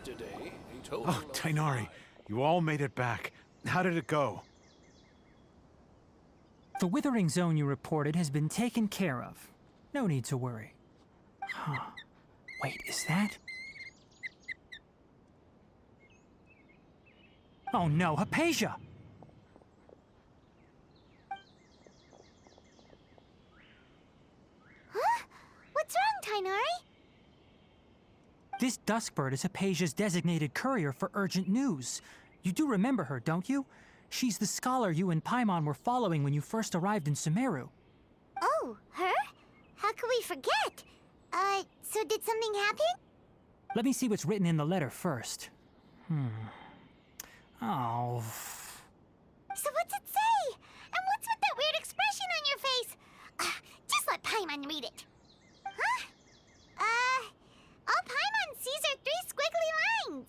yesterday, he told Oh, me. Tainari, you all made it back. How did it go? The withering zone you reported has been taken care of. No need to worry. Huh. Wait, is that? Oh no, Hypatia! Huh? What's wrong, Tainari? This Duskbird is Hypatia's designated courier for urgent news. You do remember her, don't you? She's the scholar you and Paimon were following when you first arrived in Sumeru. Oh, her? How could we forget? So did something happen? Let me see what's written in the letter first. Oh. So what's it say? And what's with that weird expression on your face? Just let Paimon read it. Huh? All Paimon sees are 3 squiggly lines.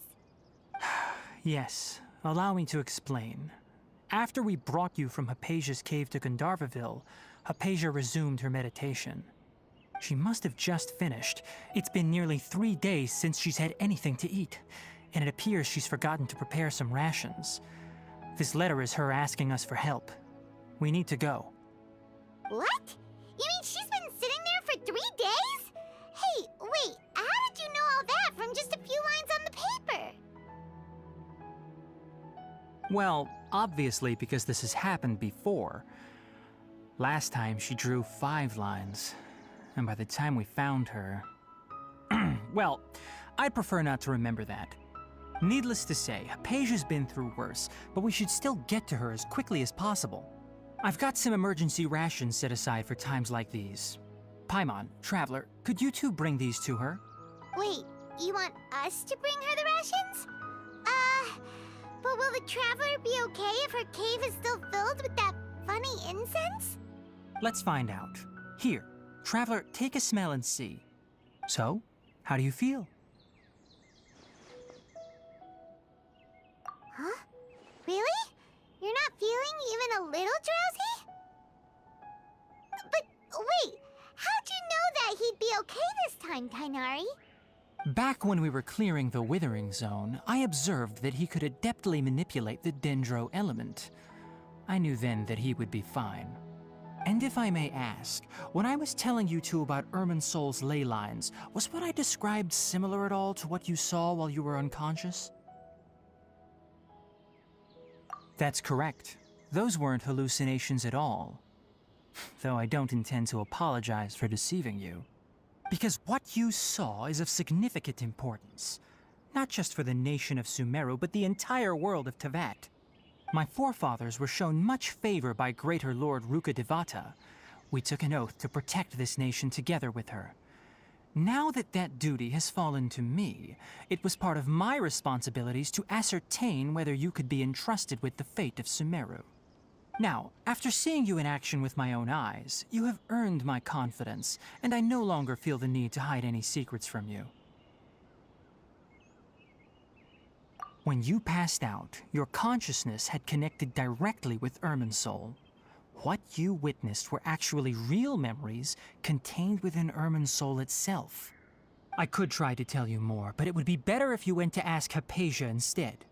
Yes, allow me to explain. After we brought you from Hypatia's cave to Gandharvaville, Hypatia resumed her meditation. She must have just finished. It's been nearly 3 days since she's had anything to eat, and it appears she's forgotten to prepare some rations. This letter is her asking us for help. We need to go. What? You mean she's been sitting there for 3 days? Hey, wait, how did you know all that from just a few lines on the paper? Well, obviously because this has happened before. Last time she drew 5 lines, and by the time we found her... Well, I'd prefer not to remember that. Needless to say, Hypatia's been through worse, but we should still get to her as quickly as possible. I've got some emergency rations set aside for times like these. Paimon, Traveler, could you two bring these to her? Wait, you want us to bring her the rations? But will the Traveler be okay if her cave is still filled with that funny incense? Let's find out. Here, Traveler, take a smell and see. So, how do you feel? Huh? Really? You're not feeling even a little drowsy? But wait, how'd you know that he'd be okay this time, Tainari? Back when we were clearing the Withering Zone, I observed that he could adeptly manipulate the Dendro element. I knew then that he would be fine. And if I may ask, when I was telling you two about Irminsul's ley lines, was what I described similar at all to what you saw while you were unconscious? That's correct. Those weren't hallucinations at all. Though I don't intend to apologize for deceiving you. Because what you saw is of significant importance. Not just for the nation of Sumeru, but the entire world of Tevat. My forefathers were shown much favor by Greater Lord Rukkhadevata. We took an oath to protect this nation together with her. Now that that duty has fallen to me, it was part of my responsibilities to ascertain whether you could be entrusted with the fate of Sumeru. Now, after seeing you in action with my own eyes, you have earned my confidence, and I no longer feel the need to hide any secrets from you. When you passed out, your consciousness had connected directly with Irminsul. What you witnessed were actually real memories contained within Irminsul itself. I could try to tell you more, but it would be better if you went to ask Hypatia instead.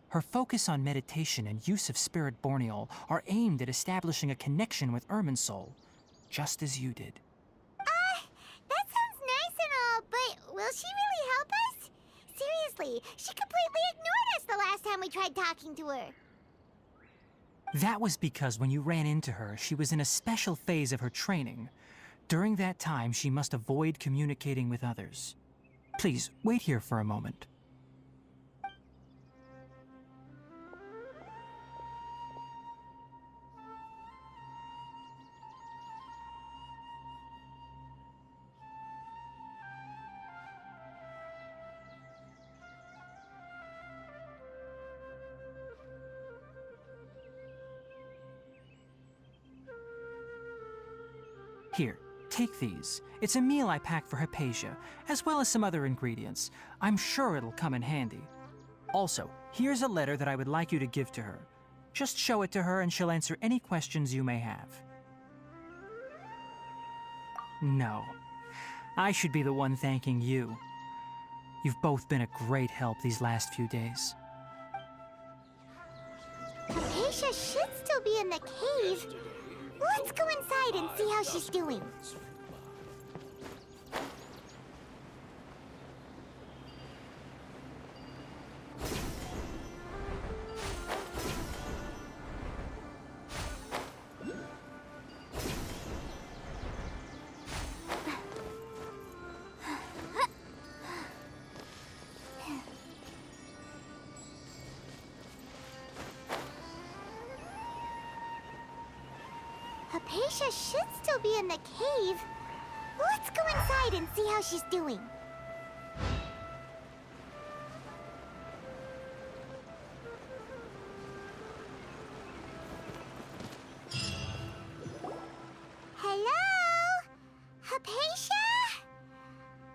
Her focus on meditation and use of Spirit Borneol are aimed at establishing a connection with Irminsul, just as you did. That sounds nice and all, but will she really help us? Seriously, she completely ignored us the last time we tried talking to her. That was because when you ran into her, she was in a special phase of her training. During that time, she must avoid communicating with others. Please, wait here for a moment. Here, take these. It's a meal I packed for Hypatia, as well as some other ingredients. I'm sure it'll come in handy. Also, here's a letter that I would like you to give to her. Just show it to her and she'll answer any questions you may have. No. I should be the one thanking you. You've both been a great help these last few days. Hypatia should still be in the cave. Let's go inside and see how she's doing. Hypatia should still be in the cave. Let's go inside and see how she's doing. Hello? Hypatia?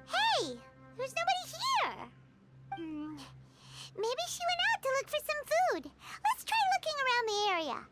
Hey, there's nobody here. Maybe she went out to look for some food. Let's try looking around the area.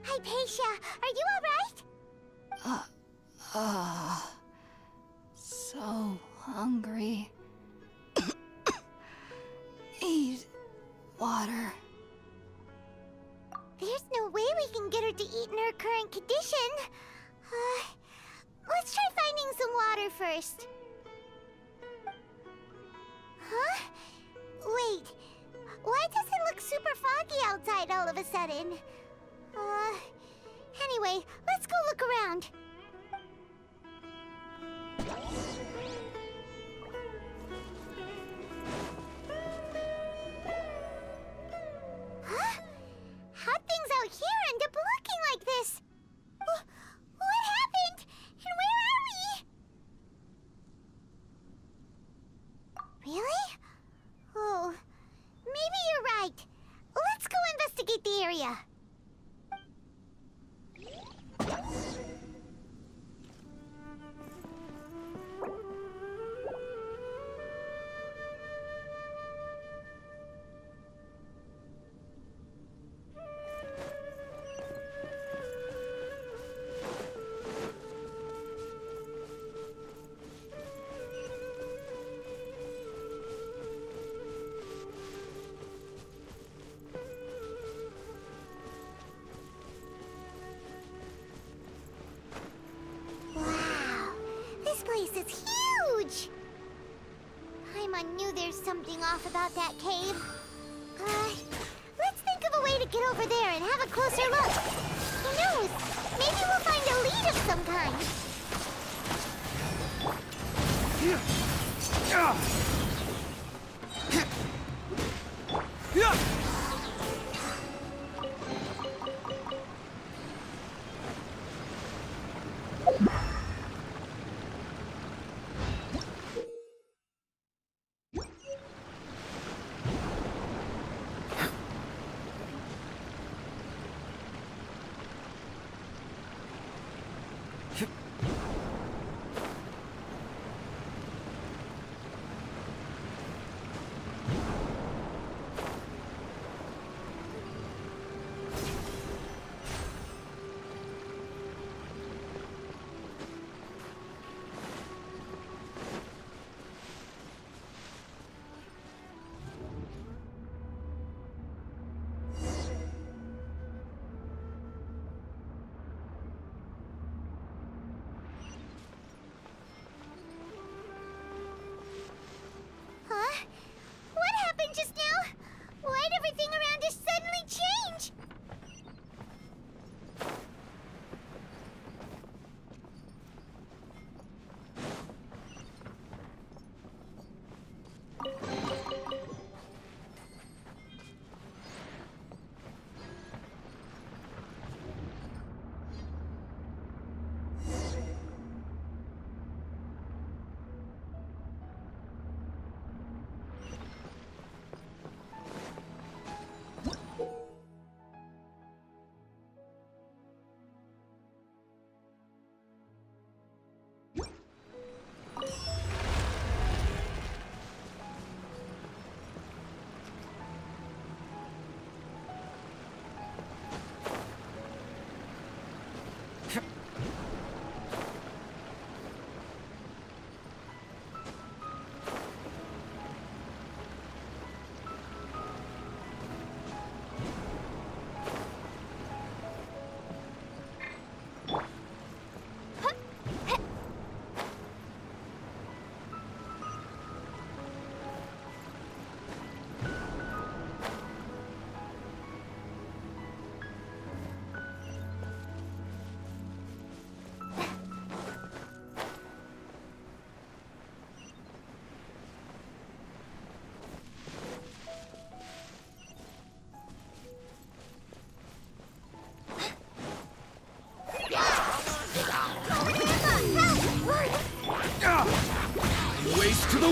Hypatia, are you alright? So hungry. Eat water. There's no way we can get her to eat in her current condition. Let's try finding some water first. Huh? Wait, why does it look super foggy outside all of a sudden? Anyway, let's go look around. Huh? How'd things out here end up looking like this? What happened? And where are we? Really? Oh, maybe you're right. Let's go investigate the area. This is huge! Paimon knew there's something off about that cave. Let's think of a way to get over there and have a closer look. Who knows? Maybe we'll find a lead of some kind.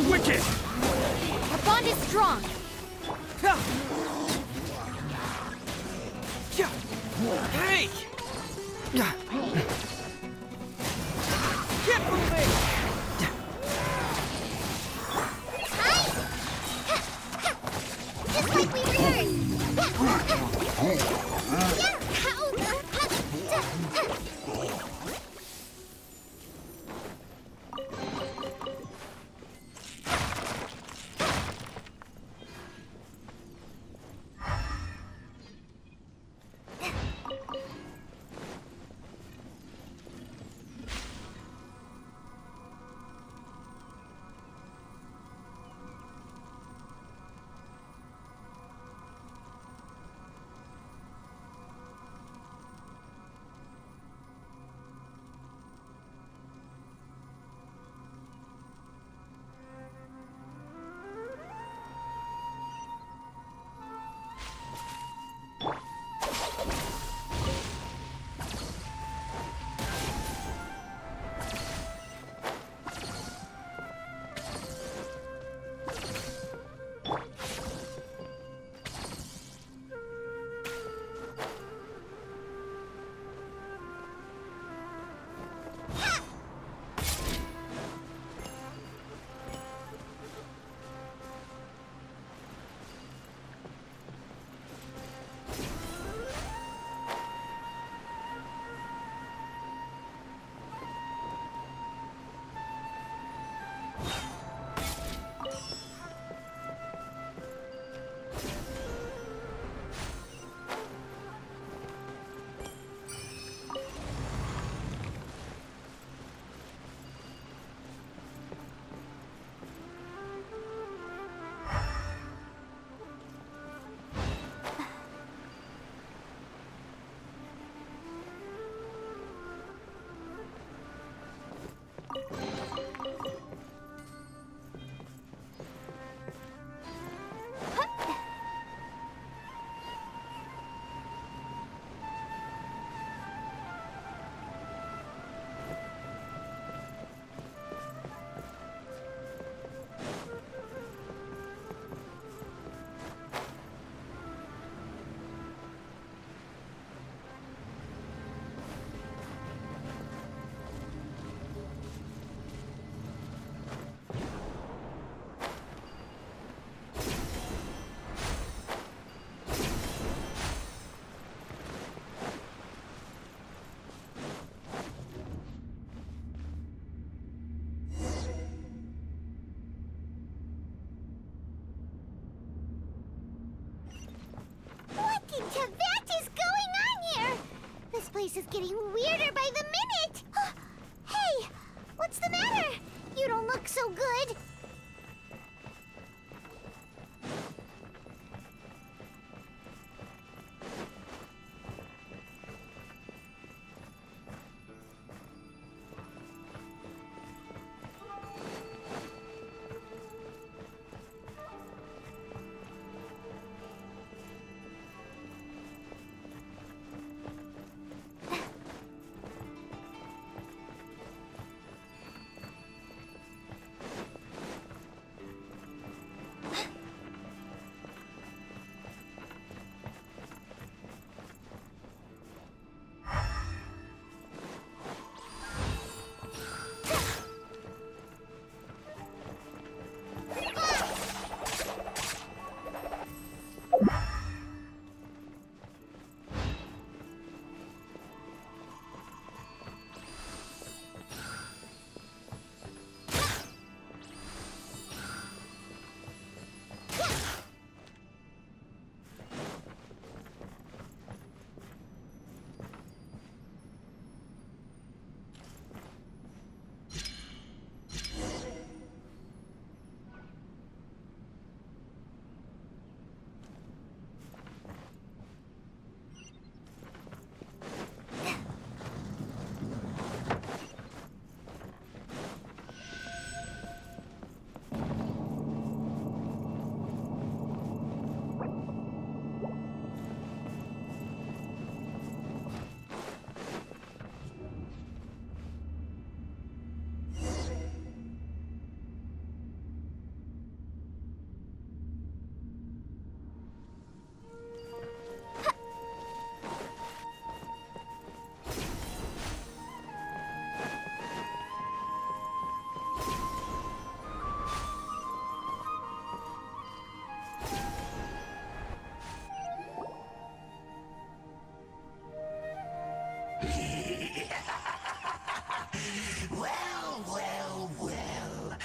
wicked! Our bond is strong. Hey! Get moving! Just like we rehearsed. This is getting weirder by the minute! Hey! What's the matter? You don't look so good. Well, well, well.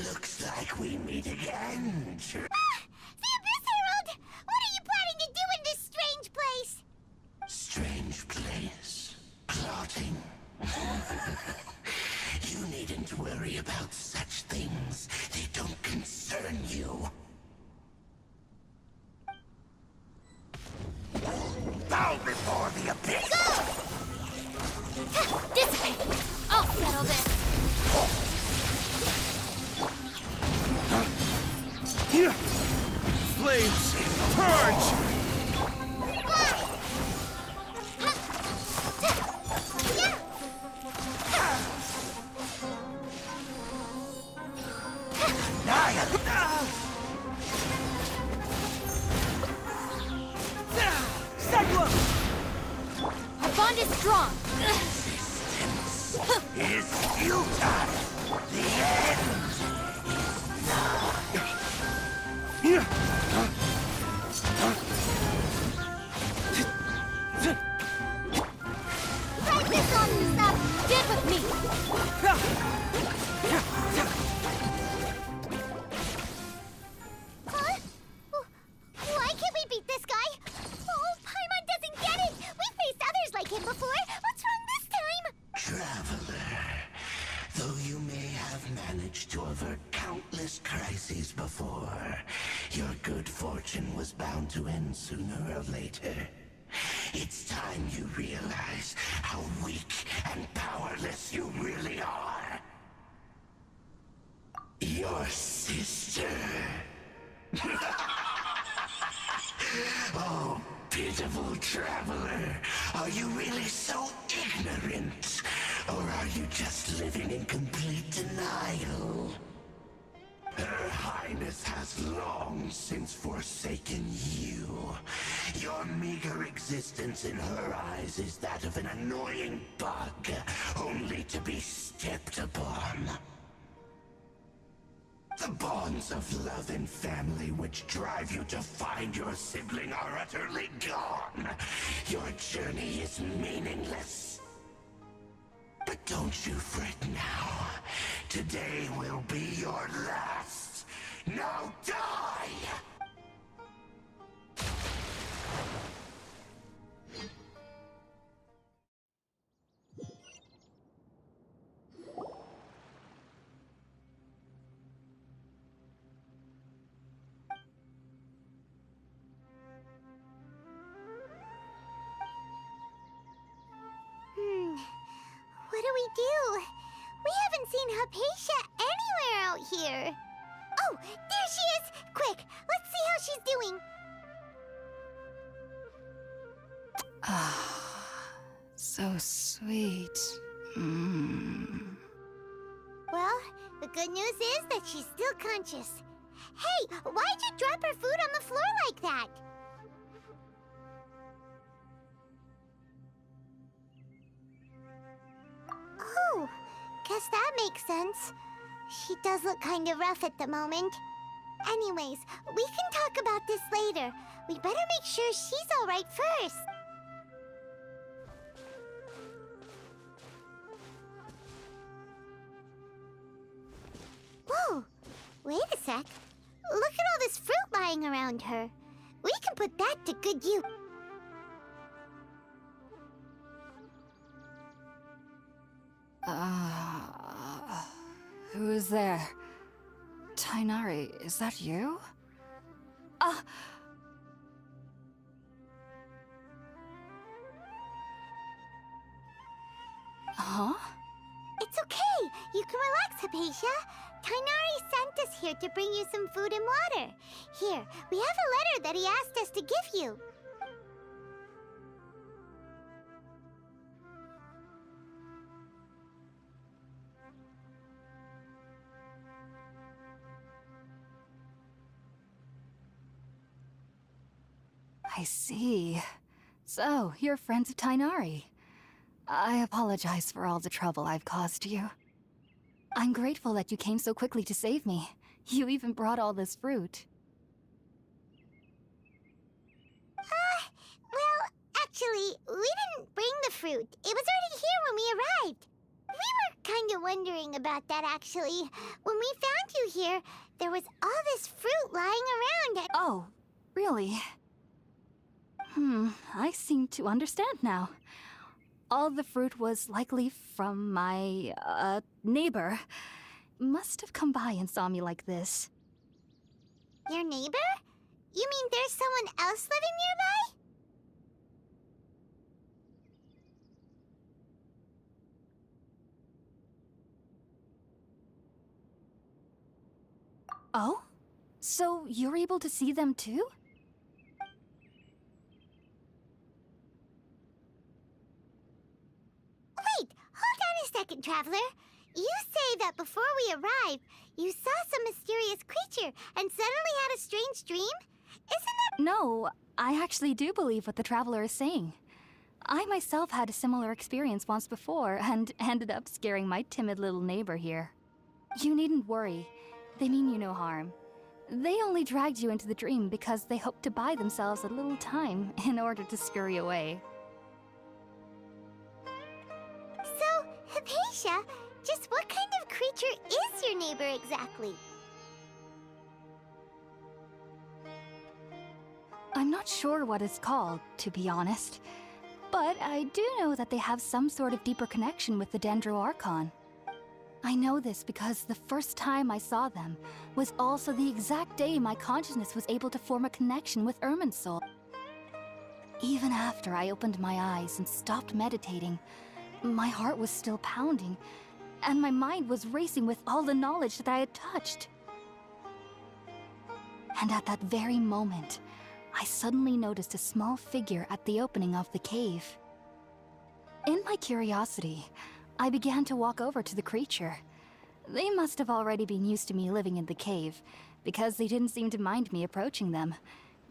Looks like we meet again. The Abyss Herald! What are you planning to do in this strange place? Strange place. Plotting. You needn't worry about such things. They don't concern you. Bow before the abyss! Dissipate! I'll settle this! Flames! Purge! Our bond is strong! Is futile! The end Fight this on yourself! Get with me! Huh? Why can't we beat this guy? Oh, Paimon doesn't get it! We've faced others like him before! What's wrong this time? Traveler, though you may have managed to avert countless crises before, your good fortune was bound to end sooner or later. It's time you realize how weak and powerless you really are. Your sister. Oh, pitiful traveler. Are you really so ignorant? Or are you just living in complete denial? Her Highness has long since forsaken you. Your meager existence in her eyes is that of an annoying bug, only to be stepped upon. The bonds of love and family which drive you to find your sibling are utterly gone. Your journey is meaningless. But don't you fret now. Today will be your last. Now die! What do we do? We haven't seen Hypatia anywhere out here. Oh, there she is! Quick, let's see how she's doing. So sweet. Well, the good news is that she's still conscious. Hey, why'd you drop her food on the floor like that? Oh, guess that makes sense. She does look kind of rough at the moment. Anyways, we can talk about this later. We better make sure she's all right first. Whoa, wait a sec. Look at all this fruit lying around her. We can put that to good use. Who is there? Tainari, is that you? Huh? It's okay. You can relax, Hypatia. Tainari sent us here to bring you some food and water. Here, we have a letter that he asked us to give you. I see. So, you're friends of Tainari. I apologize for all the trouble I've caused you. I'm grateful that you came so quickly to save me. You even brought all this fruit. Well, actually, we didn't bring the fruit. It was already here when we arrived. We were kind of wondering about that, actually. When we found you here, there was all this fruit lying around and— Oh, really? I seem to understand now. All the fruit was likely from my, neighbor. Must have come by and saw me like this. Your neighbor? You mean there's someone else living nearby? Oh? So you're able to see them too? Wait, hold on a second, Traveler. You say that before we arrived, you saw some mysterious creature and suddenly had a strange dream? Isn't that— No, I actually do believe what the Traveler is saying. I myself had a similar experience once before and ended up scaring my timid little neighbor here. You needn't worry. They mean you no harm. They only dragged you into the dream because they hoped to buy themselves a little time in order to scurry away. So, Hypatia, just what kind of creature is your neighbor exactly? I'm not sure what it's called, to be honest. But I do know that they have some sort of deeper connection with the Dendroarchon. I know this because the first time I saw them was also the exact day my consciousness was able to form a connection with Irminsul. Even after I opened my eyes and stopped meditating, my heart was still pounding, and my mind was racing with all the knowledge that I had touched. And at that very moment, I suddenly noticed a small figure at the opening of the cave. In my curiosity, I began to walk over to the creature. They must have already been used to me living in the cave, because they didn't seem to mind me approaching them.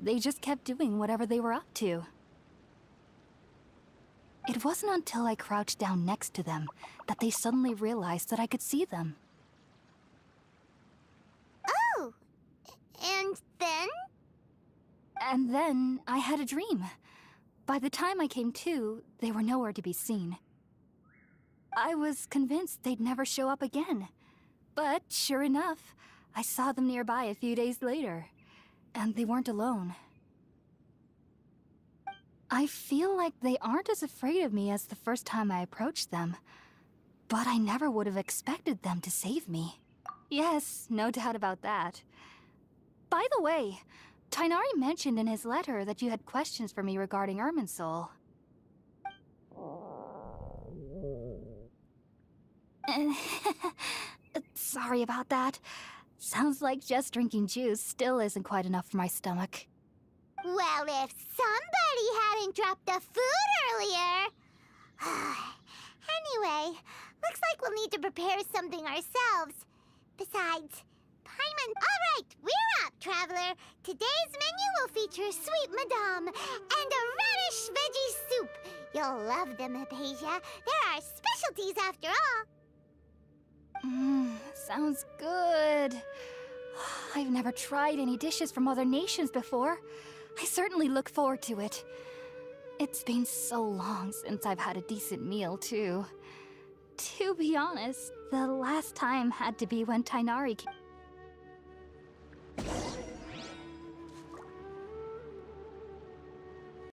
They just kept doing whatever they were up to. It wasn't until I crouched down next to them that they suddenly realized that I could see them. Oh! And then? And then I had a dream. By the time I came to, they were nowhere to be seen. I was convinced they'd never show up again. But sure enough, I saw them nearby a few days later. And they weren't alone. I feel like they aren't as afraid of me as the first time I approached them. But I never would have expected them to save me. Yes, no doubt about that. By the way, Tighnari mentioned in his letter that you had questions for me regarding Irminsul. Sorry about that. Sounds like just drinking juice still isn't quite enough for my stomach. Well, if somebody hadn't dropped the food earlier... Anyway, looks like we'll need to prepare something ourselves. Besides, Paimon... Alright, we're up, Traveler. Today's menu will feature sweet madame and a radish veggie soup. You'll love them, Hypatia. They're our specialties after all. Sounds good. I've never tried any dishes from other nations before. I certainly look forward to it. It's been so long since I've had a decent meal, too. To be honest, the last time had to be when Tighnari came.